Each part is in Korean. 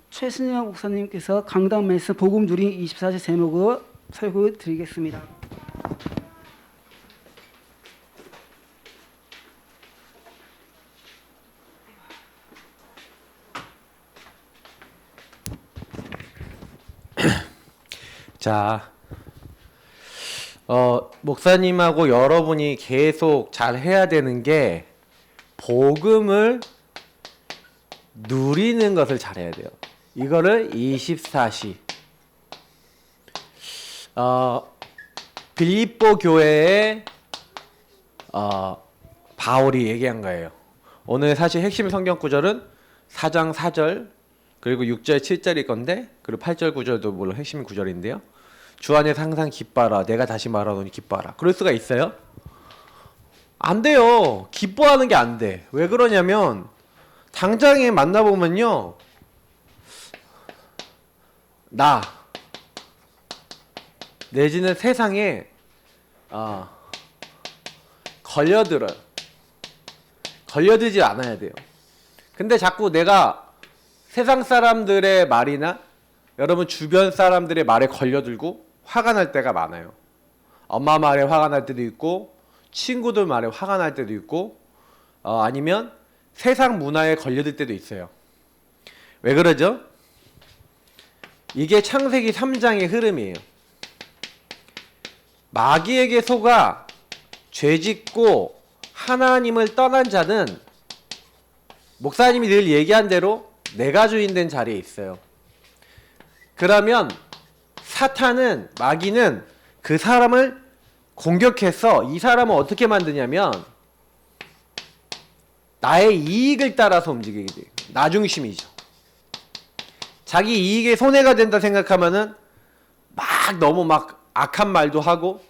최신영 목사님께서 강단 말씀 복음 누리 24시 제목으로 설교 드리겠습니다. 자, 목사님하고 여러분이 계속 잘 해야 되는 게 복음을 누리는 것을 잘해야 돼요. 이거를 24시 빌립보 교회에 바울이 얘기한 거예요. 오늘 사실 핵심 성경 구절은 4장 4절 그리고 6절 7절일 건데 그리고 8절 9절도 물론 핵심 구절인데요. 주 안에서 항상 기뻐하라. 내가 다시 말하노니 기뻐하라. 그럴 수가 있어요? 안 돼요. 기뻐하는 게 안 돼. 왜 그러냐면 당장에 만나보면요. 나 내지는 세상에 걸려들어요. 걸려들지 않아야 돼요. 근데 자꾸 내가 세상 사람들의 말이나 여러분 주변 사람들의 말에 걸려들고 화가 날 때가 많아요. 엄마 말에 화가 날 때도 있고 친구들 말에 화가 날 때도 있고 아니면 세상 문화에 걸려들 때도 있어요. 왜 그러죠? 이게 창세기 3장의 흐름이에요. 마귀에게 속아 죄짓고 하나님을 떠난 자는 목사님이 늘 얘기한 대로 내가 주인 된 자리에 있어요. 그러면 사탄은 마귀는 그 사람을 공격해서 이 사람을 어떻게 만드냐면 나의 이익을 따라서 움직이게 돼요. 나 중심이죠. 자기 이익에 손해가 된다 생각하면은 막 너무 막 악한 말도 하고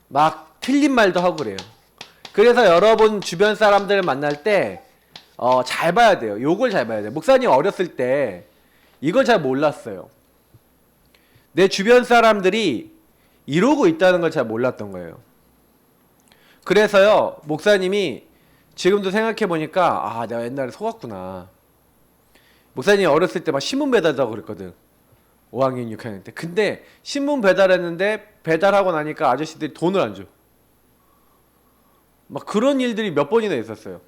막 틀린 말도 하고 그래요. 그래서 여러분 주변 사람들을 만날 때 잘 봐야 돼요. 요걸 잘 봐야 돼요. 목사님 어렸을 때 이걸 잘 몰랐어요. 내 주변 사람들이 이러고 있다는 걸 잘 몰랐던 거예요. 그래서요 목사님이 지금도 생각해보니까 내가 옛날에 속았구나. 목사님이 어렸을 때 막 신문 배달하고 그랬거든. 5학년 6학년 때. 근데 신문 배달했는데 배달하고 나니까 아저씨들이 돈을 안 줘. 막 그런 일들이 몇 번이나 있었어요.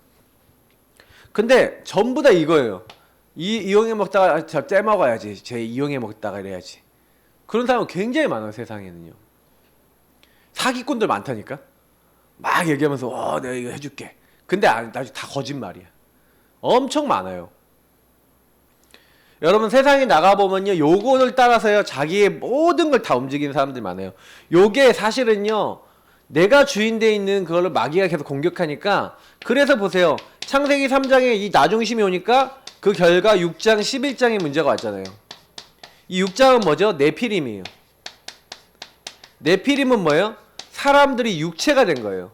근데 전부 다 이거예요. 이용해 먹다가 저 떼먹어야지. 쟤 이용해 먹다가 이래야지. 그런 사람은 굉장히 많아요. 세상에는요. 사기꾼들 많다니까. 막 얘기하면서 내가 이거 해줄게. 근데 나중에 다 거짓말이야. 엄청 많아요. 여러분 세상에 나가보면요 요거를 따라서요 자기의 모든 걸 다 움직이는 사람들이 많아요. 요게 사실은요 내가 주인되어 있는 그걸로 마귀가 계속 공격하니까. 그래서 보세요 창세기 3장에 이 나중심이 오니까 그 결과 6장 11장에 문제가 왔잖아요. 이 6장은 뭐죠? 네피림이에요. 네피림은 뭐예요? 사람들이 육체가 된 거예요.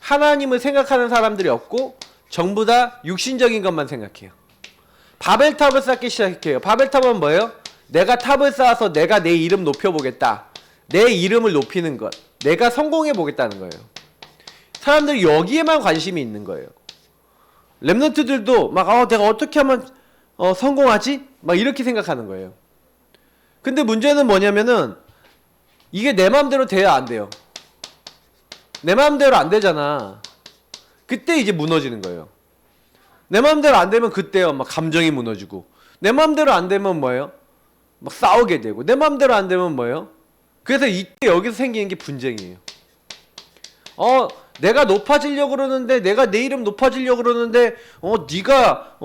하나님을 생각하는 사람들이 없고 전부 다 육신적인 것만 생각해요. 바벨탑을 쌓기 시작해요. 바벨탑은 뭐예요? 내가 탑을 쌓아서 내가 내 이름 높여보겠다. 내 이름을 높이는 것. 내가 성공해보겠다는 거예요. 사람들이 여기에만 관심이 있는 거예요. 랩런트들도 막 내가 어떻게 하면 성공하지? 막 이렇게 생각하는 거예요. 근데 문제는 뭐냐면은 이게 내 마음대로 돼야 안 돼요. 내 마음대로 안 되잖아. 그때 이제 무너지는 거예요. 내 마음대로 안 되면 그때요 막 감정이 무너지고, 내 마음대로 안 되면 뭐예요? 막 싸우게 되고, 내 마음대로 안 되면 뭐예요? 그래서 이때 여기서 생기는 게 분쟁이에요. 내가 높아지려고 그러는데, 내가 내 이름 높아지려고 그러는데 네가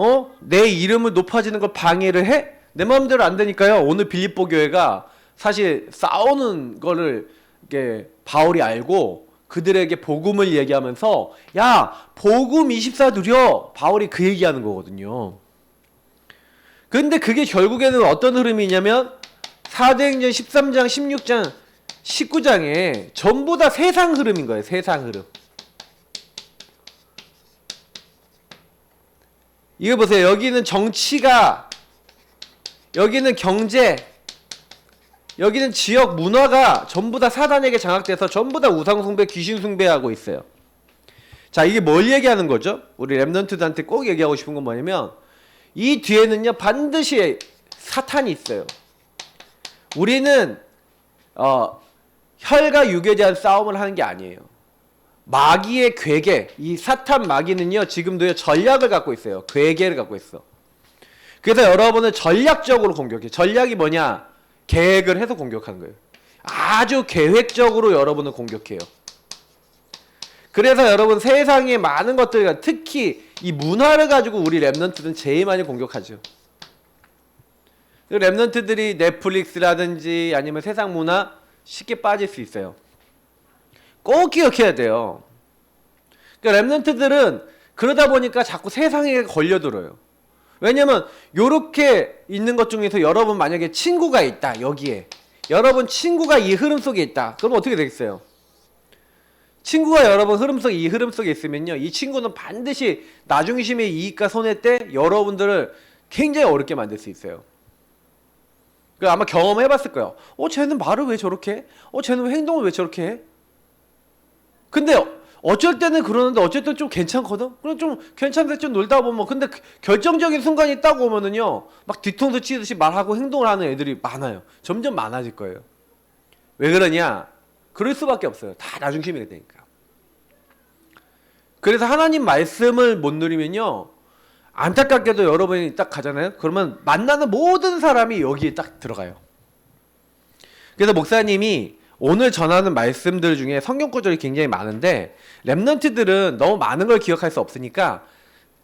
내 이름을 높아지는 걸 방해를 해? 내 마음대로 안 되니까요. 오늘 빌립보 교회가 사실 싸우는 거를 이게 바울이 알고 그들에게 복음을 얘기하면서 야 복음 24 누려, 바울이 그 얘기하는 거거든요. 근데 그게 결국에는 어떤 흐름이냐면 사도행전 13장 16장 19장에 전부 다 세상 흐름인 거예요. 세상 흐름. 이거 보세요. 여기는 정치가, 여기는 경제, 여기는 지역 문화가 전부 다 사단에게 장악돼서 전부 다 우상숭배, 귀신숭배하고 있어요. 자, 이게 뭘 얘기하는 거죠? 우리 랩런트들한테 꼭 얘기하고 싶은 건 뭐냐면 이 뒤에는요 반드시 사탄이 있어요. 우리는 혈과 육에 대한 싸움을 하는 게 아니에요. 마귀의 괴계, 이 사탄 마귀는요 지금도요 전략을 갖고 있어요. 괴계를 갖고 있어. 그래서 여러분을 전략적으로 공격해. 전략이 뭐냐? 계획을 해서 공격하는 거예요. 아주 계획적으로 여러분을 공격해요. 그래서 여러분 세상의 많은 것들, 특히 이 문화를 가지고 우리 랩런트들은 제일 많이 공격하죠. 랩런트들이 넷플릭스라든지 아니면 세상 문화 쉽게 빠질 수 있어요. 꼭 기억해야 돼요. 그러니까 랩런트들은 그러다 보니까 자꾸 세상에 걸려들어요. 왜냐면 요렇게 있는 것 중에서 여러분 만약에 친구가 있다, 여기에 여러분 친구가 이 흐름 속에 있다, 그럼 어떻게 되겠어요? 친구가 여러분 이 흐름 속에 있으면요 이 친구는 반드시 나중심의 이익과 손해 때 여러분들을 굉장히 어렵게 만들 수 있어요. 그 아마 경험해봤을 거예요. 쟤는 말을 왜 저렇게 해? 쟤는 왜 행동을 왜 저렇게 해? 근데 어쩔 때는 그러는데 어쩔 때는 좀 괜찮거든? 그럼 좀 괜찮은데 좀 놀다 보면, 근데 결정적인 순간이 딱 오면은요 막 뒤통수 치듯이 말하고 행동을 하는 애들이 많아요. 점점 많아질 거예요. 왜 그러냐? 그럴 수밖에 없어요. 다 나중심이 되니까. 그래서 하나님 말씀을 못 누리면요 안타깝게도 여러분이 딱 가잖아요. 그러면 만나는 모든 사람이 여기에 딱 들어가요. 그래서 목사님이 오늘 전하는 말씀들 중에 성경 구절이 굉장히 많은데 랩런트들은 너무 많은 걸 기억할 수 없으니까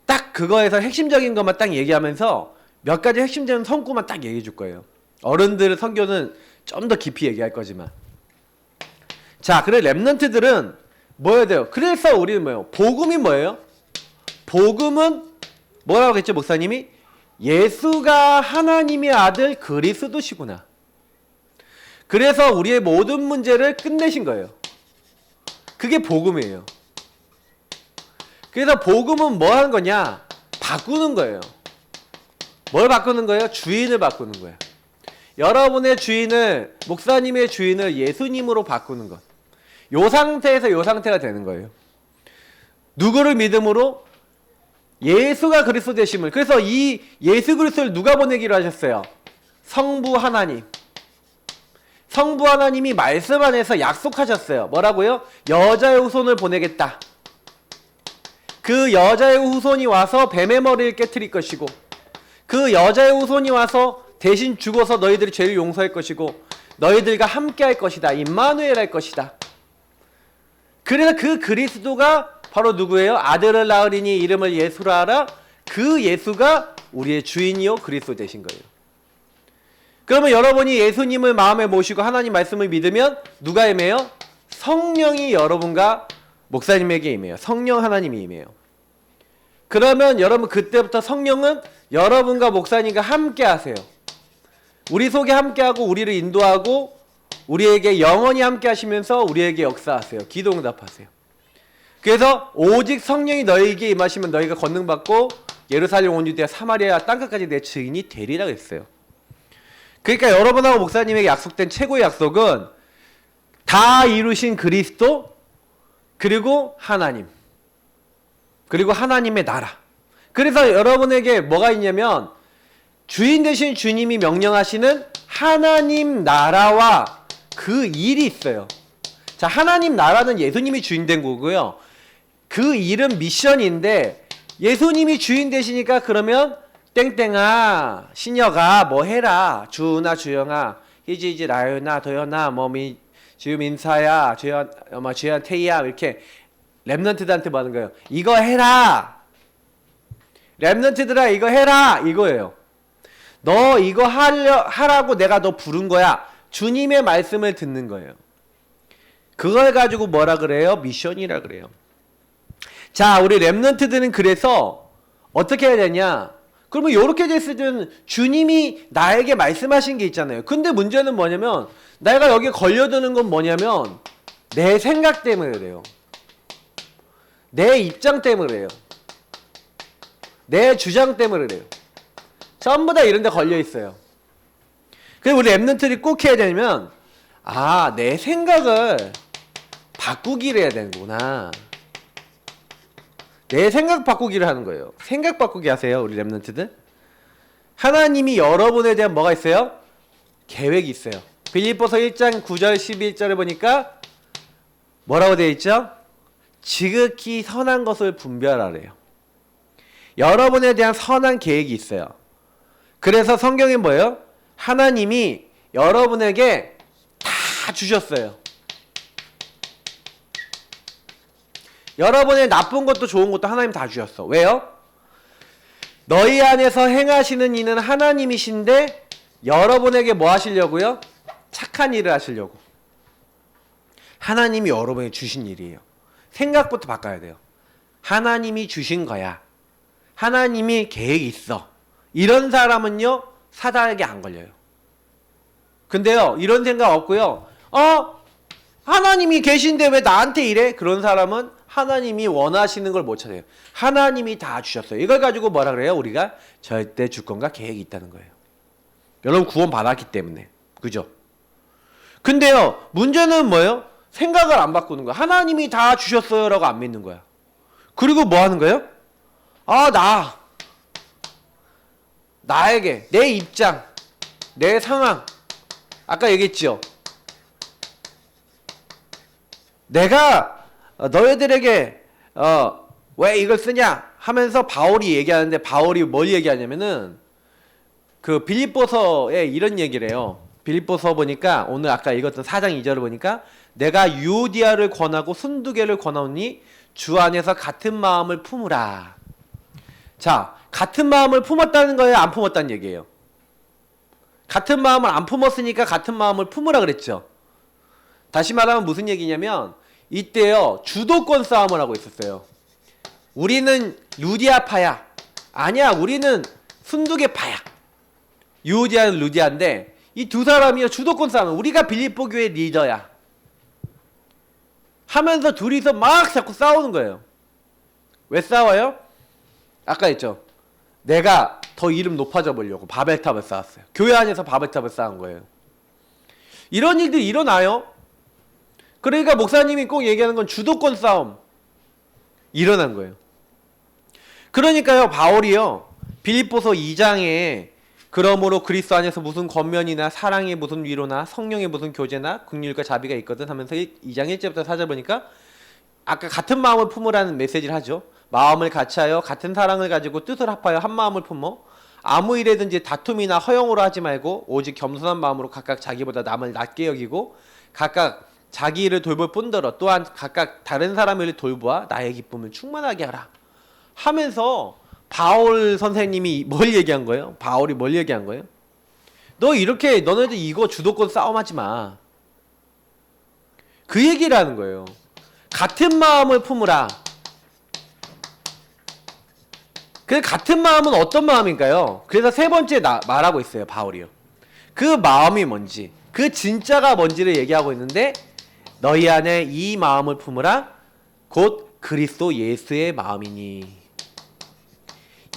딱 그거에서 핵심적인 것만 딱 얘기하면서 몇 가지 핵심적인 성구만 딱 얘기해 줄 거예요. 어른들 선교는 좀 더 깊이 얘기할 거지만. 자, 그래 랩런트들은 뭐 해야 돼요? 그래서 우리는 뭐예요? 복음이 뭐예요? 복음은 뭐라고 했죠, 목사님이? 예수가 하나님의 아들 그리스도시구나. 그래서 우리의 모든 문제를 끝내신 거예요. 그게 복음이에요. 그래서 복음은 뭐 하는 거냐? 바꾸는 거예요. 뭘 바꾸는 거예요? 주인을 바꾸는 거예요. 여러분의 주인을, 목사님의 주인을 예수님으로 바꾸는 것. 요 상태에서 요 상태가 되는 거예요. 누구를 믿음으로? 예수가 그리스도 되심을. 그래서 이 예수 그리스도를 누가 보내기로 하셨어요? 성부 하나님. 성부 하나님이 말씀 안에서 약속하셨어요. 뭐라고요? 여자의 후손을 보내겠다. 그 여자의 후손이 와서 뱀의 머리를 깨트릴 것이고, 그 여자의 후손이 와서 대신 죽어서 너희들이 죄를 용서할 것이고, 너희들과 함께 할 것이다. 임마누엘 할 것이다. 그래서 그 그리스도가 바로 누구예요? 아들을 낳으리니 이름을 예수라 하라. 그 예수가 우리의 주인이요 그리스도 되신 거예요. 그러면 여러분이 예수님을 마음에 모시고 하나님 말씀을 믿으면 누가 임해요? 성령이 여러분과 목사님에게 임해요. 성령 하나님이 임해요. 그러면 여러분 그때부터 성령은 여러분과 목사님과 함께 하세요. 우리 속에 함께하고 우리를 인도하고 우리에게 영원히 함께 하시면서 우리에게 역사하세요. 기도 응답하세요. 그래서 오직 성령이 너희에게 임하시면 너희가 권능받고 예루살렘 온 유대야 사마리아 땅끝까지 내 증인이 되리라 했어요. 그러니까 여러분하고 목사님에게 약속된 최고의 약속은 다 이루신 그리스도, 그리고 하나님, 그리고 하나님의 나라. 그래서 여러분에게 뭐가 있냐면 주인 되신 주님이 명령하시는 하나님 나라와 그 일이 있어요. 자, 하나님 나라는 예수님이 주인 된 거고요. 그 일은 미션인데 예수님이 주인 되시니까 그러면 땡땡아 신여가 뭐 해라, 주나 주영아 희지지 라요나 도연아 지금 인사야 주연 태희야 이렇게 랩런트들한테 뭐 하는 거예요? 이거 해라, 랩런트들아 이거 해라 이거예요. 너 이거 하라고 내가 너 부른 거야. 주님의 말씀을 듣는 거예요. 그걸 가지고 뭐라 그래요? 미션이라 그래요. 자, 우리 랩런트들은 그래서 어떻게 해야 되냐? 그러면 이렇게 됐을 때는 주님이 나에게 말씀하신 게 있잖아요. 근데 문제는 뭐냐면 내가 여기에 걸려드는 건 뭐냐면 내 생각 때문에 그래요. 내 입장 때문에 그래요. 내 주장 때문에 그래요. 전부 다 이런 데 걸려 있어요. 그래서 우리 랩런트들이 꼭 해야 되면 내 생각을 바꾸기를 해야 되는구나. 내 생각 바꾸기를 하는 거예요. 생각 바꾸기 하세요, 우리 랩런트들. 하나님이 여러분에 대한 뭐가 있어요? 계획이 있어요. 빌립보서 1장 9절 11절을 보니까 뭐라고 되어 있죠? 지극히 선한 것을 분별하래요. 여러분에 대한 선한 계획이 있어요. 그래서 성경에 뭐예요? 하나님이 여러분에게 다 주셨어요. 여러분의 나쁜 것도 좋은 것도 하나님 다 주셨어. 왜요? 너희 안에서 행하시는 이는 하나님이신데 여러분에게 뭐 하시려고요? 착한 일을 하시려고. 하나님이 여러분에게 주신 일이에요. 생각부터 바꿔야 돼요. 하나님이 주신 거야. 하나님이 계획이 있어. 이런 사람은요, 사단에게 안 걸려요. 근데요, 이런 생각 없고요. 하나님이 계신데 왜 나한테 이래? 그런 사람은 하나님이 원하시는 걸 못 찾아요. 하나님이 다 주셨어요. 이걸 가지고 뭐라 그래요? 우리가 절대 주권과 계획이 있다는 거예요. 여러분 구원 받았기 때문에. 그죠? 근데요, 문제는 뭐예요? 생각을 안 바꾸는 거야. 하나님이 다 주셨어요 라고 안 믿는 거야. 그리고 뭐 하는 거예요? 나에게, 내 입장, 내 상황. 아까 얘기했죠? 내가 너희들에게 왜 이걸 쓰냐 하면서 바울이 얘기하는데, 바울이 뭘 얘기하냐면은 그 빌립보서에 이런 얘기를 해요. 빌립보서 보니까 오늘 아까 읽었던 4장 2절을 보니까 내가 유오디아를 권하고 순두개를 권하오니 주 안에서 같은 마음을 품으라. 자, 같은 마음을 품었다는 거예요? 안 품었다는 얘기예요? 같은 마음을 안 품었으니까 같은 마음을 품으라 그랬죠. 다시 말하면 무슨 얘기냐면 이때요, 주도권 싸움을 하고 있었어요. 우리는 루디아파야. 아니야, 우리는 순두개파야. 유오디아는 루디아인데 이 두 사람이요, 주도권 싸움. 우리가 빌립보 교회 리더야 하면서 둘이서 막 자꾸 싸우는 거예요. 왜 싸워요? 아까 했죠. 내가 더 이름 높아져 보려고 바벨탑을 쌓았어요. 교회 안에서 바벨탑을 쌓은 거예요. 이런 일들이 일어나요. 그러니까 목사님이 꼭 얘기하는 건 주도권 싸움 일어난 거예요. 그러니까요, 바울이요, 빌립보서 2장에 그러므로 그리스도 안에서 무슨 권면이나 사랑의 무슨 위로나 성령의 무슨 교제나 긍휼과 자비가 있거든 하면서 2장 1절부터 4절 보니까 아까 같은 마음을 품으라는 메시지를 하죠. 마음을 같이하여 같은 사랑을 가지고 뜻을 합하여 한 마음을 품어 아무 일에든지 다툼이나 허영으로 하지 말고 오직 겸손한 마음으로 각각 자기보다 남을 낮게 여기고 각각 자기 일을 돌볼 뿐더러 또한 각각 다른 사람의 일을 돌보아 나의 기쁨을 충만하게 하라 하면서 바울 선생님이 뭘 얘기한 거예요? 바울이 뭘 얘기한 거예요? 너네들 이거 주도권 싸움하지 마. 그 얘기를 하는 거예요. 같은 마음을 품으라. 그 같은 마음은 어떤 마음인가요? 그래서 세 번째 말하고 있어요, 바울이요. 그 마음이 뭔지, 그 진짜가 뭔지를 얘기하고 있는데 너희 안에 이 마음을 품으라. 곧 그리스도 예수의 마음이니.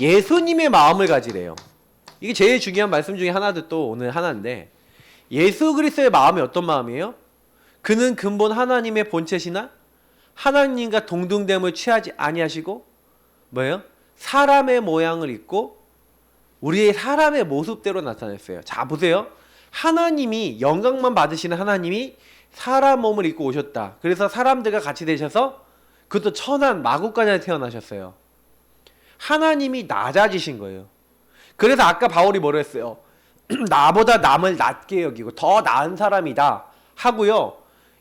예수님의 마음을 가지래요. 이게 제일 중요한 말씀 중에 하나도 또 오늘 하나인데, 예수 그리스도의 마음이 어떤 마음이에요? 그는 근본 하나님의 본체시나 하나님과 동등됨을 취하지 아니하시고 뭐예요? 사람의 모양을 입고 우리의 사람의 모습대로 나타냈어요. 자, 보세요. 하나님이, 영광만 받으시는 하나님이 사람 몸을 입고 오셨다. 그래서 사람들과 같이 되셔서 그것도 천한 마구간에 태어나셨어요. 하나님이 낮아지신 거예요. 그래서 아까 바울이 뭐라 했어요? 나보다 남을 낮게 여기고 더 나은 사람이다 하고요.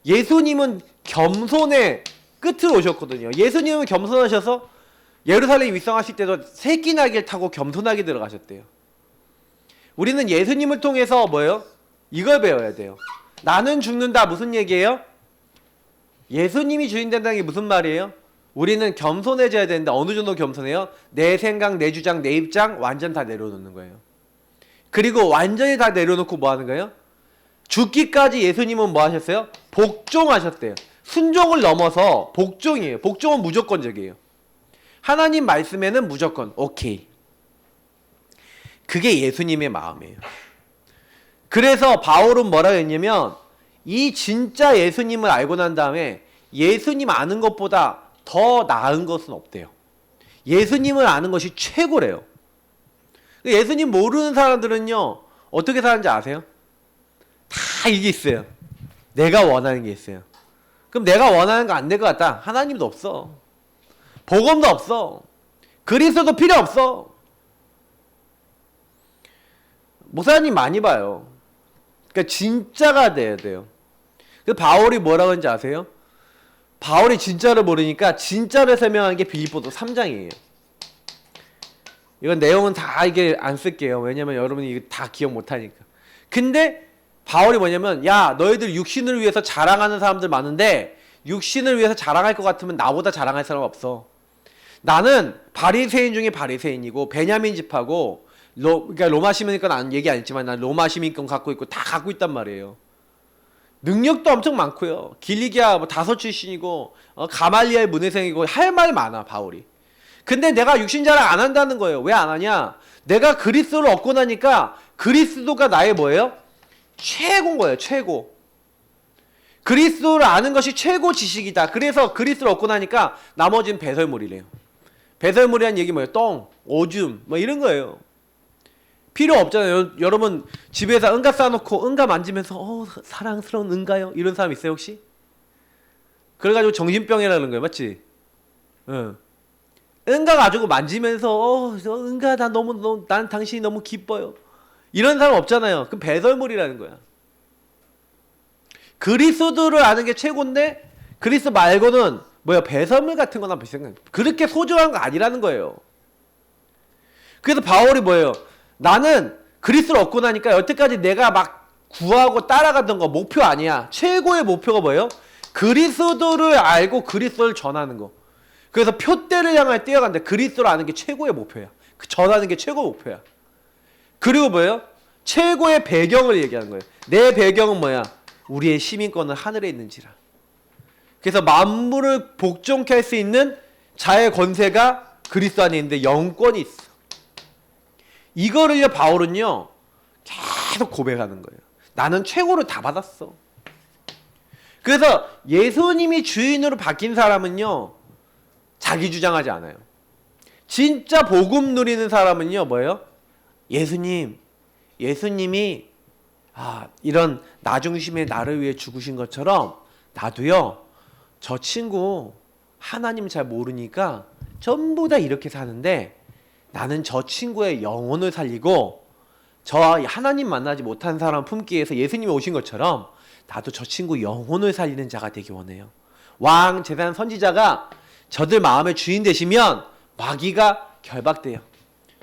예수님은 겸손의 끝으로 오셨거든요. 예수님은 겸손하셔서 예루살렘 입성하실 때도 새끼 날개를 타고 겸손하게 들어가셨대요. 우리는 예수님을 통해서 뭐예요? 이걸 배워야 돼요. 나는 죽는다. 무슨 얘기예요? 예수님이 주인 된다는 게 무슨 말이에요? 우리는 겸손해져야 되는데 어느 정도 겸손해요? 내 생각, 내 주장, 내 입장 완전 다 내려놓는 거예요. 그리고 완전히 다 내려놓고 뭐 하는 거예요? 죽기까지 예수님은 뭐 하셨어요? 복종하셨대요. 순종을 넘어서 복종이에요. 복종은 무조건적이에요. 하나님 말씀에는 무조건 오케이. 그게 예수님의 마음이에요. 그래서 바울은 뭐라고 했냐면 이 진짜 예수님을 알고 난 다음에 예수님 아는 것보다 더 나은 것은 없대요. 예수님을 아는 것이 최고래요. 예수님 모르는 사람들은요, 어떻게 사는지 아세요? 다 이게 있어요. 내가 원하는 게 있어요. 그럼 내가 원하는 거 안 될 것 같다. 하나님도 없어. 복음도 없어. 그리스도도 필요 없어. 목사님 많이 봐요. 그러니까 진짜가 돼야 돼요. 그래서 바울이 뭐라고 하는지 아세요? 바울이 진짜를 모르니까 진짜를 설명한 게 빌립보서 3장이에요. 이건 내용은 다 이게 안 쓸게요. 왜냐면 여러분이 이거 다 기억 못 하니까. 근데 바울이 뭐냐면, 야, 너희들 육신을 위해서 자랑하는 사람들 많은데 육신을 위해서 자랑할 것 같으면 나보다 자랑할 사람 없어. 나는 바리새인 중에 바리새인이고 베냐민 집하고 그러니까 로마 시민권 안 얘기 안 했지만 난 로마 시민권 갖고 있고 다 갖고 있단 말이에요. 능력도 엄청 많고요. 길리기아 뭐 다섯 출신이고 가말리엘 문회생이고 할 말 많아 바울이. 근데 내가 육신 자랑 안 한다는 거예요. 왜 안 하냐? 내가 그리스도를 얻고 나니까 그리스도가 나의 뭐예요? 최고인 거예요. 최고. 그리스도를 아는 것이 최고 지식이다. 그래서 그리스도를 얻고 나니까 나머지는 배설물이래요. 배설물이란 얘기 뭐예요? 똥, 오줌 뭐 이런 거예요. 필요 없잖아요. 여러분 집에서 응가 싸놓고 응가 만지면서 사랑스러운 응가요? 이런 사람 있어요 혹시? 그래가지고 정신병이라는 거예요. 맞지? 응. 응가 가지고 만지면서 응가 난 당신이 너무 기뻐요. 이런 사람 없잖아요. 그럼 배설물이라는 거야. 그리스도를 아는 게 최고인데 그리스도 말고는 뭐야 배설물 같은 거나 비슷한 거 그렇게 소중한 거 아니라는 거예요. 그래서 바울이 뭐예요? 나는 그리스도를 얻고 나니까 여태까지 내가 막 구하고 따라가던 거 목표 아니야. 최고의 목표가 뭐예요? 그리스도를 알고 그리스도를 전하는 거. 그래서 표대를 향해 뛰어간다. 그리스도를 아는 게 최고의 목표야. 전하는 게 최고 목표야. 그리고 뭐예요? 최고의 배경을 얘기하는 거예요. 내 배경은 뭐야? 우리의 시민권은 하늘에 있는지라. 그래서 만물을 복종케 할 수 있는 자의 권세가 그리스도 안에 있는데 영권이 있어. 이거를요 바울은요 계속 고백하는 거예요. 나는 최고를 다 받았어. 그래서 예수님이 주인으로 바뀐 사람은요 자기 주장하지 않아요. 진짜 복음 누리는 사람은요 뭐예요? 예수님이 이런 나 중심의 나를 위해 죽으신 것처럼 나도요 저 친구 하나님 잘 모르니까 전부 다 이렇게 사는데 나는 저 친구의 영혼을 살리고 저 하나님 만나지 못한 사람 품기 위해서 예수님이 오신 것처럼 나도 저 친구 영혼을 살리는 자가 되기 원해요. 왕, 제사장, 선지자가 저들 마음의 주인 되시면 마귀가 결박돼요.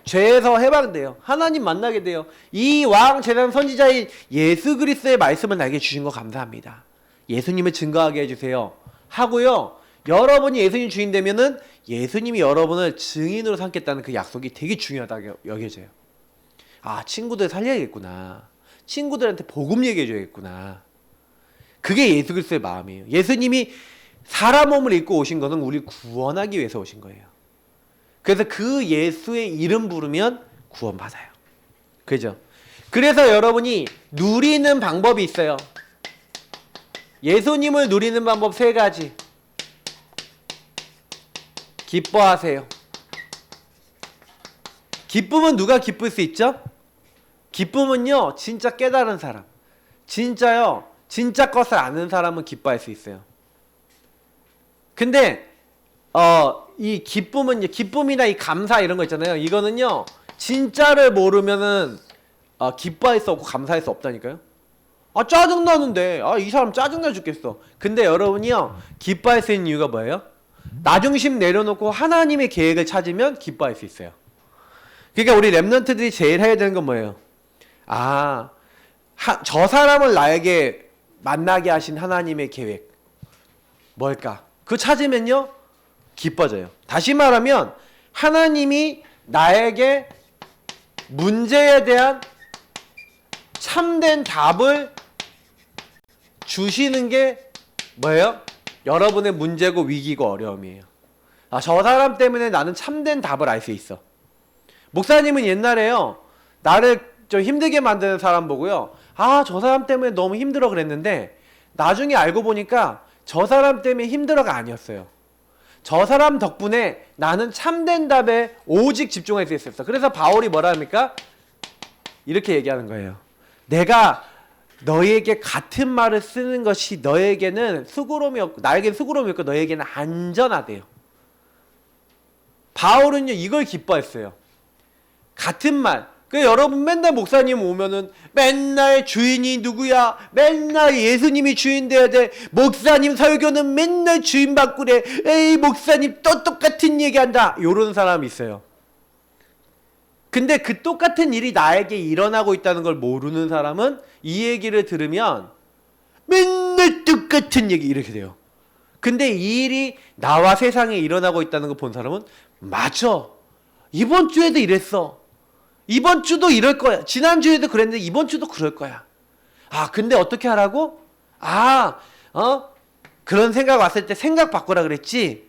죄에서 해방돼요. 하나님 만나게 돼요. 이 왕, 제사장, 선지자인 예수 그리스도의 말씀을 나에게 주신 거 감사합니다. 예수님을 증거하게 해주세요. 하고요. 여러분이 예수님 주인 되면은 예수님이 여러분을 증인으로 삼겠다는 그 약속이 되게 중요하다고 여겨져요. 친구들 살려야겠구나. 친구들한테 복음 얘기해줘야겠구나. 그게 예수 그리스도의 마음이에요. 예수님이 사람 몸을 입고 오신 것은 우리 구원하기 위해서 오신 거예요. 그래서 그 예수의 이름 부르면 구원받아요. 그죠? 그래서 여러분이 누리는 방법이 있어요. 예수님을 누리는 방법 3가지. 기뻐하세요. 기쁨은 누가 기쁠 수 있죠? 기쁨은요 진짜 깨달은 사람, 진짜 것을 아는 사람은 기뻐할 수 있어요. 근데 이 기쁨은 기쁨이나 이 감사 이런 거 있잖아요. 이거는요 진짜를 모르면은 기뻐할 수 없고 감사할 수 없다니까요. 짜증나는데 이 사람 짜증나 죽겠어. 근데 여러분이요 기뻐할 수 있는 이유가 뭐예요? 나 중심 내려놓고 하나님의 계획을 찾으면 기뻐할 수 있어요. 그러니까 우리 랩런트들이 제일 해야 되는 건 뭐예요? 저 사람을 나에게 만나게 하신 하나님의 계획 뭘까? 그거 찾으면요 기뻐져요. 다시 말하면 하나님이 나에게 문제에 대한 참된 답을 주시는 게 뭐예요? 여러분의 문제고 위기고 어려움이에요. 저 사람 때문에 나는 참된 답을 알 수 있어. 목사님은 옛날에요 나를 좀 힘들게 만드는 사람 보고요 저 사람 때문에 너무 힘들어 그랬는데 나중에 알고 보니까 저 사람 때문에 힘들어가 아니었어요. 저 사람 덕분에 나는 참된 답에 오직 집중할 수 있었어. 그래서 바울이 뭐라 합니까? 이렇게 얘기하는 거예요. 내가 너에게 같은 말을 쓰는 것이 너에게는 수고로움이었고 나에게는 수고로움이었고 너에게는 안전하대요. 바울은요 이걸 기뻐했어요. 같은 말. 그 여러분 맨날 목사님 오면은 맨날 주인이 누구야? 맨날 예수님이 주인 돼야 돼. 목사님 설교는 맨날 주인 바꾸래. 에이 목사님 또 똑같은 얘기한다. 요런 사람이 있어요. 근데 그 똑같은 일이 나에게 일어나고 있다는 걸 모르는 사람은 이 얘기를 들으면 맨날 똑같은 얘기 이렇게 돼요. 근데 이 일이 나와 세상에 일어나고 있다는 걸 본 사람은 맞아. 이번 주에도 이랬어. 이번 주도 이럴 거야. 지난주에도 그랬는데 이번 주도 그럴 거야. 아, 근데 어떻게 하라고? 그런 생각 왔을 때 생각 바꾸라 그랬지.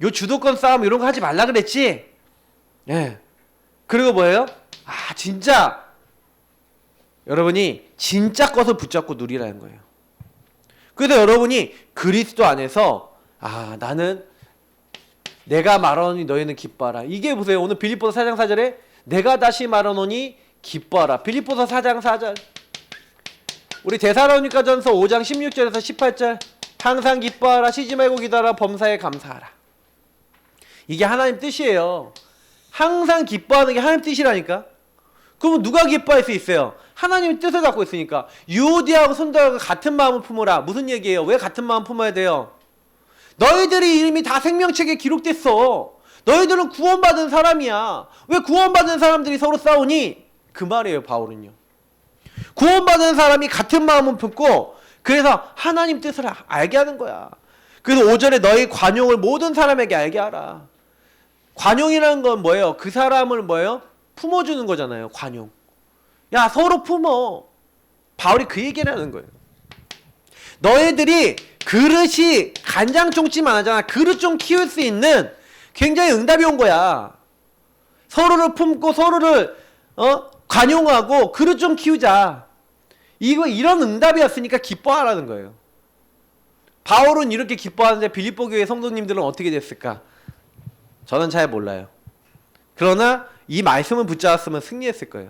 요 주도권 싸움 이런 거 하지 말라 그랬지. 예. 그리고 뭐예요? 진짜 여러분이 진짜 것을 붙잡고 누리라는 거예요. 그래서 여러분이 그리스도 안에서 나는 내가 말하노니 너희는 기뻐하라. 이게 보세요. 오늘 빌립보서 4장 4절에 내가 다시 말하노니 기뻐하라. 빌립보서 4장 4절. 우리 데살로니가전서 5장 16절에서 18절. 항상 기뻐하라. 쉬지 말고 기도하라. 범사에 감사하라. 이게 하나님 뜻이에요. 항상 기뻐하는 게 하나님 뜻이라니까. 그러면 누가 기뻐할 수 있어요? 하나님의 뜻을 갖고 있으니까. 유오디아하고 손도하고 같은 마음을 품어라. 무슨 얘기예요? 왜 같은 마음 품어야 돼요? 너희들의 이름이 다 생명책에 기록됐어. 너희들은 구원받은 사람이야. 왜 구원받은 사람들이 서로 싸우니? 그 말이에요, 바울은요. 구원받은 사람이 같은 마음을 품고 그래서 하나님 뜻을 알게 하는 거야. 그래서 5절에 너희 관용을 모든 사람에게 알게 하라. 관용이라는 건 뭐예요? 그 사람을 뭐예요? 품어주는 거잖아요. 관용. 야, 서로 품어. 바울이 그 얘기를 하는 거예요. 너희들이 그릇이 간장종치만 하잖아. 그릇 좀 키울 수 있는 굉장히 응답이 온 거야. 서로를 품고 서로를 관용하고 그릇 좀 키우자. 이런 응답이었으니까 기뻐하라는 거예요. 바울은 이렇게 기뻐하는데 빌립보 교회 성도님들은 어떻게 됐을까? 저는 잘 몰라요. 그러나 이 말씀을 붙잡았으면 승리했을 거예요.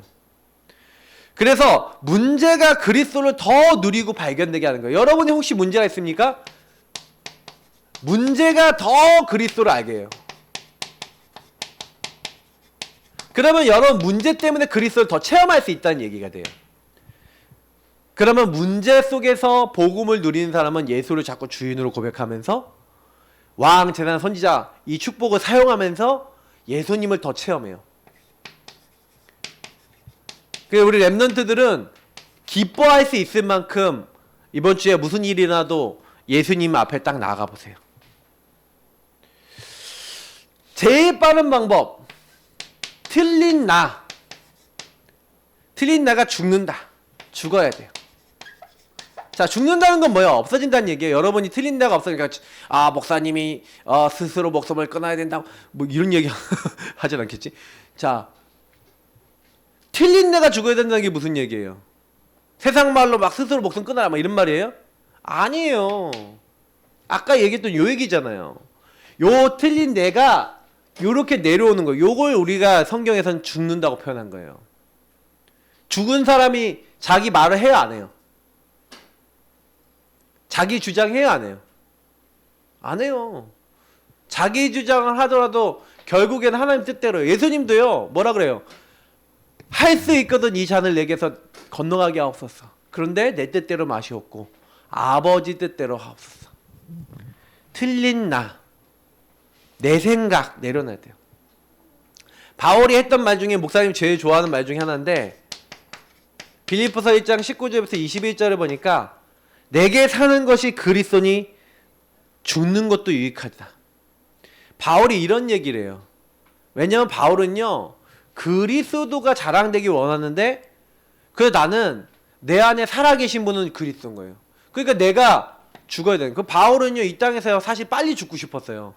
그래서 문제가 그리스도를 더 누리고 발견되게 하는 거예요. 여러분이 혹시 문제가 있습니까? 문제가 더 그리스도를 알게 해요. 그러면 여러분 문제 때문에 그리스도를 더 체험할 수 있다는 얘기가 돼요. 그러면 문제 속에서 복음을 누리는 사람은 예수를 자꾸 주인으로 고백하면서 왕, 제사장, 선지자 이 축복을 사용하면서 예수님을 더 체험해요. 그래서 우리 랩런트들은 기뻐할 수 있을 만큼 이번 주에 무슨 일이 나도 예수님 앞에 딱 나가 보세요. 제일 빠른 방법. 틀린 나가 죽는다. 죽어야 돼요. 자, 죽는다는 건 뭐예요? 없어진다는 얘기예요. 여러분이 틀린 나가 없으니까 목사님이 스스로 목숨을 끊어야 된다고 뭐 이런 얘기 하진 않겠지. 자, 틀린 내가 죽어야 된다는 게 무슨 얘기예요? 세상 말로 막 스스로 목숨 끊어라 막 이런 말이에요? 아니에요. 아까 얘기했던 요 얘기잖아요. 요 틀린 내가 요렇게 내려오는 거예요. 요걸 우리가 성경에서는 죽는다고 표현한 거예요. 죽은 사람이 자기 말을 해요, 안 해요? 자기 주장해요, 안 해요? 안 해요. 자기 주장을 하더라도 결국에는 하나님 뜻대로. 예수님도요, 뭐라 그래요? 할 수 있거든 이 잔을 내게서 건너가게 하옵소서. 그런데 내 뜻대로 마시옵고 아버지 뜻대로 하옵소서. 틀린 내 생각 내려놔야 돼요. 바울이 했던 말 중에 목사님 제일 좋아하는 말 중에 하나인데 빌립보서 1장 19절부터 21절을 보니까 내게 사는 것이 그리스도니 죽는 것도 유익하다. 바울이 이런 얘기를 해요. 왜냐하면 바울은요 그리스도가 자랑되기 원하는데 그래서 나는 내 안에 살아계신 분은 그리스도인 거예요. 그러니까 내가 죽어야 되는. 그 바울은요 이 땅에서 사실 빨리 죽고 싶었어요.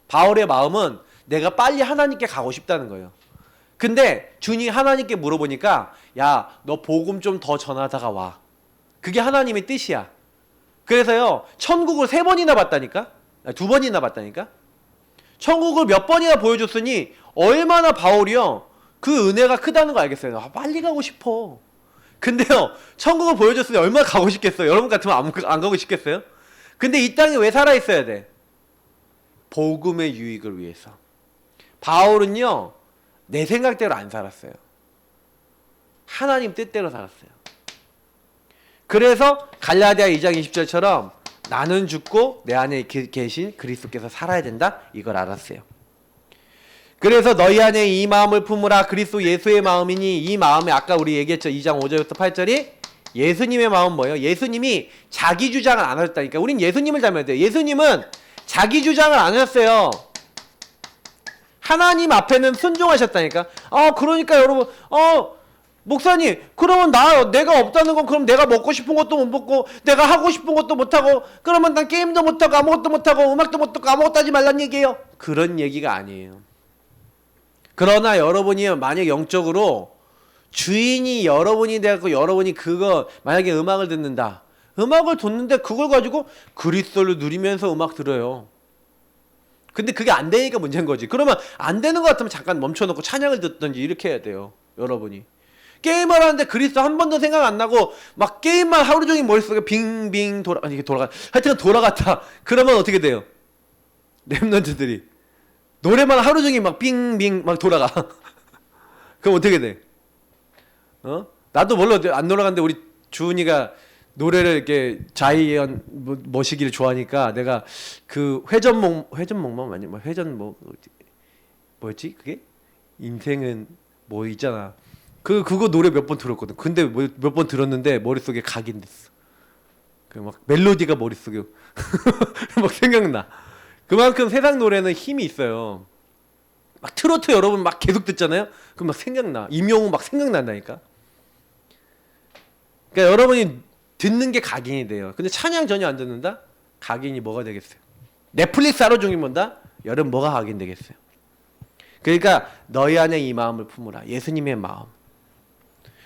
바울의 마음은 내가 빨리 하나님께 가고 싶다는 거예요. 근데 주님이 하나님께 물어보니까 야, 너 복음 좀 더 전하다가 와. 그게 하나님의 뜻이야. 그래서요 천국을 3번이나 봤다니까. 두 번이나 봤다니까. 천국을 몇 번이나 보여줬으니 얼마나 바울이요 그 은혜가 크다는 거 알겠어요. 아, 빨리 가고 싶어. 근데요 천국을 보여줬으니 얼마나 가고 싶겠어요. 여러분 같으면 안 가고 싶겠어요? 근데 이 땅에 왜 살아 있어야 돼? 복음의 유익을 위해서. 바울은요 내 생각대로 안 살았어요. 하나님 뜻대로 살았어요. 그래서 갈라디아 2장 20절처럼 나는 죽고 내 안에 계신 그리스도께서 살아야 된다, 이걸 알았어요. 그래서 너희 안에 이 마음을 품으라. 그리스도 예수의 마음이니. 이 마음이 아까 우리 얘기했죠. 2장 5절부터 8절이 예수님의 마음은 뭐예요? 예수님이 자기 주장을 안 하셨다니까. 우린 예수님을 닮아야 돼요. 예수님은 자기 주장을 안 하셨어요. 하나님 앞에는 순종하셨다니까. 그러니까 여러분, 목사님, 그러면 내가 없다는 건 그럼 내가 먹고 싶은 것도 못 먹고 내가 하고 싶은 것도 못 하고 그러면 난 게임도 못 하고 아무것도 못 하고 음악도 못 듣고 아무것도 하지 말란 얘기예요. 그런 얘기가 아니에요. 그러나 여러분이 만약 영적으로 주인이 여러분이 되고 여러분이 그거 만약에 음악을 듣는다. 음악을 듣는데 그걸 가지고 그리스도를 누리면서 음악 들어요. 근데 그게 안 되니까 문제인 거지. 그러면 안 되는 것 같으면 잠깐 멈춰놓고 찬양을 듣든지 이렇게 해야 돼요. 여러분이. 게임을 하는데 그리스도 한 번도 생각 안 나고 막 게임만 하루 종일 머릿속에 빙빙 이게 하여튼 돌아갔다. 그러면 어떻게 돼요? 랩런트들이 노래만 하루 종일 막 빙빙 막 돌아가. 그럼 어떻게 돼? 나도 물론 안 돌아갔는데 우리 주은이가 노래를 이렇게 자이언 머시기를 좋아하니까 내가 그 회전목마 아니 뭐였지 그게? 인생은 뭐 있잖아. 그거 노래 몇 번 들었거든. 근데 몇 번 들었는데 머릿속에 각인됐어. 그 막 멜로디가 머릿속에 막 생각나. 그만큼 세상 노래는 힘이 있어요. 막 트로트 여러분 막 계속 듣잖아요. 그럼 막 생각나. 임영웅 막 생각난다니까. 그러니까 여러분이 듣는 게 각인이 돼요. 근데 찬양 전혀 안 듣는다? 각인이 뭐가 되겠어요? 넷플릭스 하루 종일 본다? 여러분 뭐가 각인되겠어요? 그러니까 너희 안에 이 마음을 품으라. 예수님의 마음.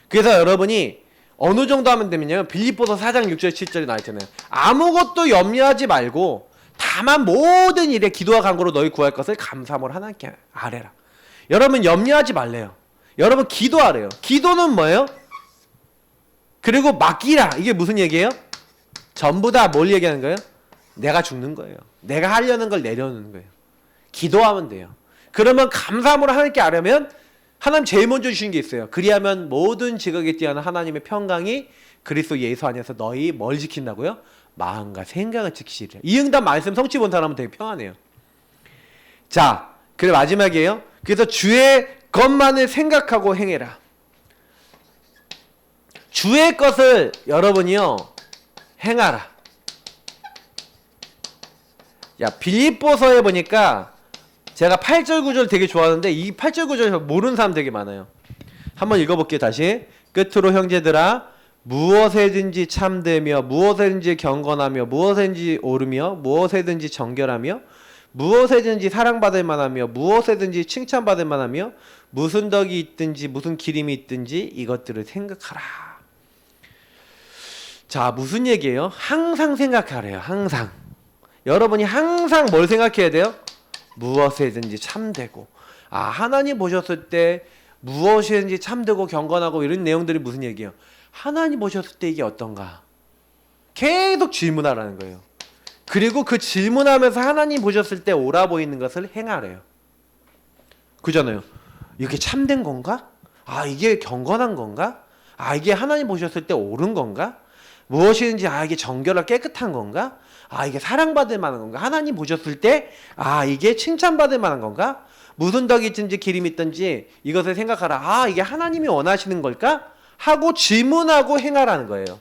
그래서 여러분이 어느 정도 하면 되면요. 빌립보서 4장 6절 7절에 나와있잖아요. 아무것도 염려하지 말고 다만 모든 일에 기도와 간구로 너희 구할 것을 감사함으로 하나님께 아뢰라. 여러분 염려하지 말래요. 여러분 기도하래요. 기도는 뭐예요? 그리고 맡기라. 이게 무슨 얘기예요? 전부 다 뭘 얘기하는 거예요? 내가 죽는 거예요. 내가 하려는 걸 내려놓는 거예요. 기도하면 돼요. 그러면 감사함으로 하나님께 아뢰면 하나님 제일 먼저 주신 게 있어요. 그리하면 모든 지각에 뛰어난 하나님의 평강이 그리스도 예수 안에서 너희 뭘 지킨다고요? 마음과 생각을 지키시리라. 이 응답 말씀 성취 본 사람은 되게 평안해요. 자, 그래 마지막이에요. 그래서 주의 것만을 생각하고 행해라. 주의 것을 여러분이요 행하라. 야, 빌립보서에 보니까 제가 8절 9절 되게 좋아하는데 이 8절 9절 모르는 사람 되게 많아요. 한번 읽어볼게요. 다시. 끝으로 형제들아 무엇에든지 참되며 무엇에든지 경건하며 무엇에든지 옳으며 무엇에든지 정결하며 무엇에든지 사랑받을 만하며 무엇에든지 칭찬받을 만하며 무슨 덕이 있든지 무슨 기림이 있든지 이것들을 생각하라. 자, 무슨 얘기예요? 항상 생각하래요. 항상. 여러분이 항상 뭘 생각해야 돼요? 무엇이든지 참되고. 하나님 보셨을 때 무엇이든지 참되고 경건하고 이런 내용들이 무슨 얘기예요? 하나님 보셨을 때 이게 어떤가? 계속 질문하라는 거예요. 그리고 그 질문하면서 하나님 보셨을 때 옳아 보이는 것을 행하래요. 그잖아요. 이게 참된 건가? 이게 경건한 건가? 이게 하나님 보셨을 때 옳은 건가? 무엇이든지 이게 정결하고 깨끗한 건가? 이게 사랑받을 만한 건가? 하나님 보셨을 때 이게 칭찬받을 만한 건가? 무슨 덕이 있든지 기림이 있든지 이것을 생각하라. 이게 하나님이 원하시는 걸까? 하고 질문하고 행하라는 거예요.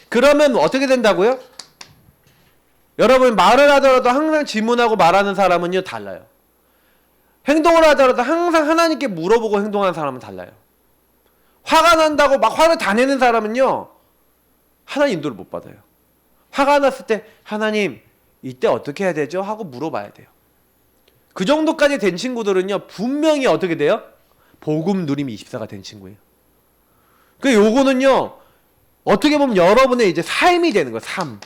그러면 어떻게 된다고요? 여러분 말을 하더라도 항상 질문하고 말하는 사람은요 달라요. 행동을 하더라도 항상 하나님께 물어보고 행동하는 사람은 달라요. 화가 난다고 막 화를 다 내는 사람은요 하나님 인도를 못 받아요. 화가 났을 때 하나님 이때 어떻게 해야 되죠? 하고 물어봐야 돼요. 그 정도까지 된 친구들은요 분명히 어떻게 돼요? 복음 누림 24가 된 친구예요. 그 요거는요 어떻게 보면 여러분의 이제 삶이 되는 거예요. 삶.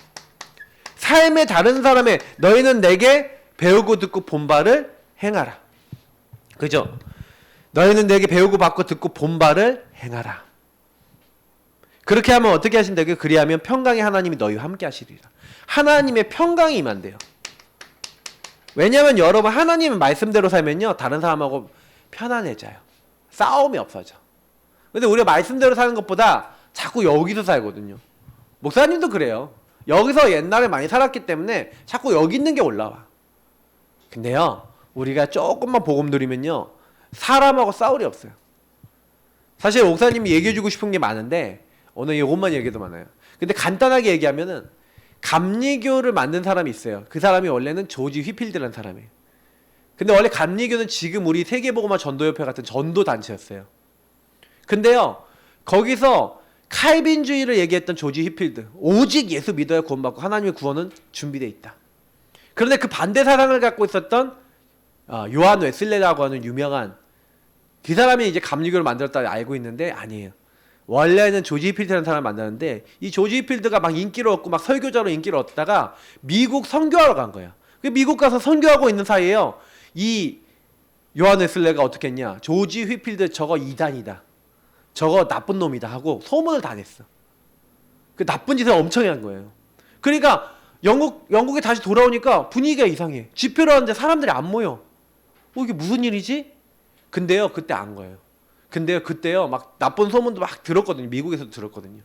삶의 다른 사람의 너희는 내게 배우고 듣고 본 바를 행하라. 그죠? 너희는 내게 배우고 받고 듣고 본 바를 행하라. 그렇게 하면 어떻게 하신다고요? 그리하면 평강의 하나님이 너희와 함께 하시리라. 하나님의 평강이 임한대요. 왜냐하면 여러분 하나님의 말씀대로 살면요 다른 사람하고 편안해져요. 싸움이 없어져. 근데 우리가 말씀대로 사는 것보다 자꾸 여기서 살거든요. 목사님도 그래요. 여기서 옛날에 많이 살았기 때문에 자꾸 여기 있는 게 올라와. 근데요 우리가 조금만 복음 누리면요 사람하고 싸울 일 없어요. 사실 목사님이 얘기해주고 싶은 게 많은데 오늘 이것만 얘기해도 많아요. 근데 간단하게 얘기하면은 감리교를 만든 사람이 있어요. 그 사람이 원래는 조지 휘필드라는 사람이에요. 근데 원래 감리교는 지금 우리 세계복음화 전도협회 같은 전도단체였어요. 근데요 거기서 칼빈주의를 얘기했던 조지 휘필드, 오직 예수 믿어야 구원받고 하나님의 구원은 준비되어 있다. 그런데 그 반대 사상을 갖고 있었던 요한 웨슬레라고 하는 유명한 그 사람이 이제 감리교를 만들었다고 알고 있는데 아니에요. 원래는 조지 휘필드라는 사람을 만났는데 이 조지 휘필드가 막 인기를 얻고 막 설교자로 인기를 얻다가 미국 선교하러 간 거야. 미국 가서 선교하고 있는 사이에요. 이 요한 웨슬레가 어떻게 했냐. 조지 휘필드 저거 이단이다. 저거 나쁜 놈이다 하고 소문을 다 냈어. 그 나쁜 짓을 엄청 한 거예요. 그러니까 영국에 다시 돌아오니까 분위기가 이상해. 집회를 하는데 사람들이 안 모여. 이게 무슨 일이지? 근데요 그때 안 거예요. 근데요 그때요 막 나쁜 소문도 막 들었거든요. 미국에서도 들었거든요.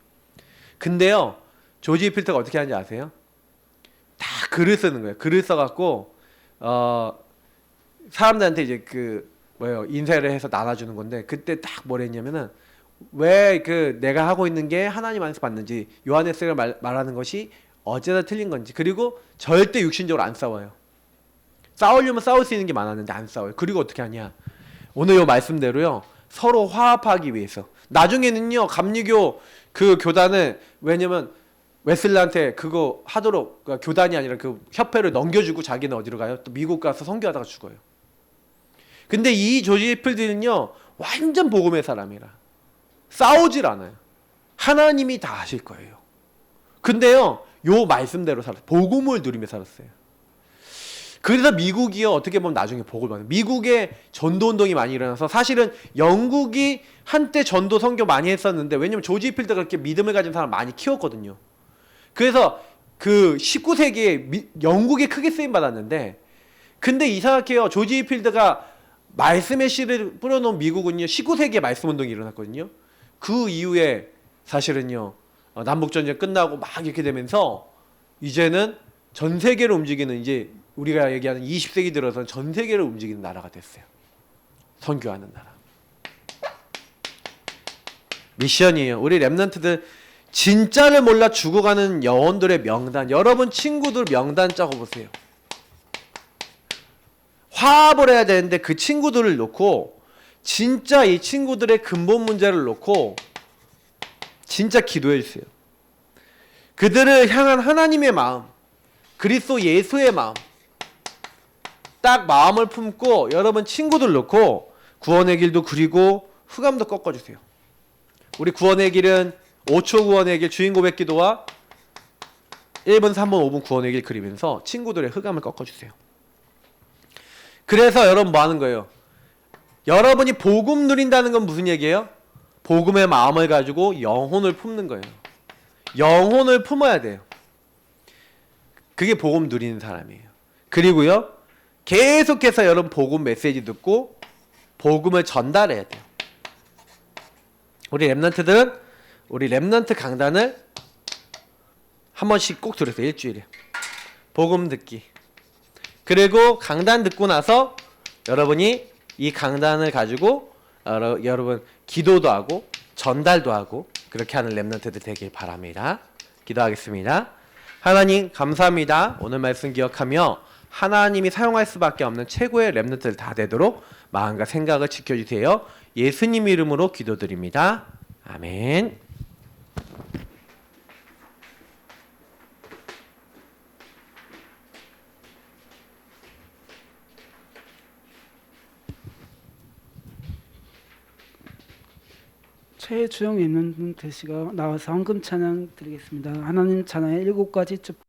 근데요 조지 휘필드가 어떻게 하는지 아세요? 다 글을 쓰는 거예요. 글을 써갖고 사람들한테 이제 인쇄를 해서 나눠주는 건데 그때 딱 뭘 했냐면은 왜 내가 하고 있는 게 하나님 안에서 받는지 요한에스가 말하는 것이 어째서 틀린 건지 그리고 절대 육신적으로 안 싸워요. 싸우려면 싸울 수 있는 게 많았는데 안 싸워요. 그리고 어떻게 하냐 오늘 요 말씀대로요 서로 화합하기 위해서 나중에는요 감리교 그 교단을 왜냐면 웨슬리한테 그거 하도록 교단이 아니라 그 협회를 넘겨주고 자기는 어디로 가요? 또 미국 가서 선교하다가 죽어요. 근데 이 조지 휘필드는요 완전 복음의 사람이라 싸우질 않아요. 하나님이 다 하실 거예요. 근데요 요 말씀대로 살았어요. 복음을 누리며 살았어요. 그래서 미국이요 어떻게 보면 나중에 복을 받아요. 미국에 전도운동이 많이 일어나서 사실은 영국이 한때 전도 선교 많이 했었는데 왜냐면 조지 휘필드가 그렇게 믿음을 가진 사람 많이 키웠거든요. 그래서 그 19세기에 영국에 크게 쓰임 받았는데 근데 이상하게요 조지 휘필드가 말씀의 씨를 뿌려놓은 미국은요 19세기에 말씀 운동이 일어났거든요. 그 이후에 사실은요 남북전쟁 끝나고 막 이렇게 되면서 이제는 전 세계를 움직이는 이제 우리가 얘기하는 20세기 들어서는 전 세계를 움직이는 나라가 됐어요. 선교하는 나라. 미션이에요. 우리 랩런트들 진짜를 몰라 죽어가는 영혼들의 명단. 여러분 친구들 명단 적어보세요. 화합을 해야 되는데 그 친구들을 놓고 진짜 이 친구들의 근본 문제를 놓고 진짜 기도해 주세요. 그들을 향한 하나님의 마음, 그리스도 예수의 마음 딱 마음을 품고 여러분 친구들 놓고 구원의 길도 그리고 흑암도 꺾어주세요. 우리 구원의 길은 5초 구원의 길 주인 고백 기도와 1분, 3분, 5분 구원의 길 그리면서 친구들의 흑암을 꺾어주세요. 그래서 여러분 뭐 하는 거예요? 여러분이 복음 누린다는 건 무슨 얘기예요? 복음의 마음을 가지고 영혼을 품는 거예요. 영혼을 품어야 돼요. 그게 복음 누리는 사람이에요. 그리고요 계속해서 여러분 복음 메시지 듣고 복음을 전달해야 돼요. 우리 랩런트들은 우리 랩런트 강단을 한 번씩 꼭 들으세요. 일주일에 복음 듣기. 그리고 강단 듣고 나서 여러분이 이 강단을 가지고 여러분 기도도 하고 전달도 하고 그렇게 하는 랩런트들 되길 바랍니다. 기도하겠습니다. 하나님 감사합니다. 오늘 말씀 기억하며 하나님이 사용할 수밖에 없는 최고의 랩런트들 다 되도록 마음과 생각을 지켜주세요. 예수님 이름으로 기도드립니다. 아멘. 최주영 랩런트 씨가 나와서 헌금 찬양 드리겠습니다. 하나님 찬양의 7가지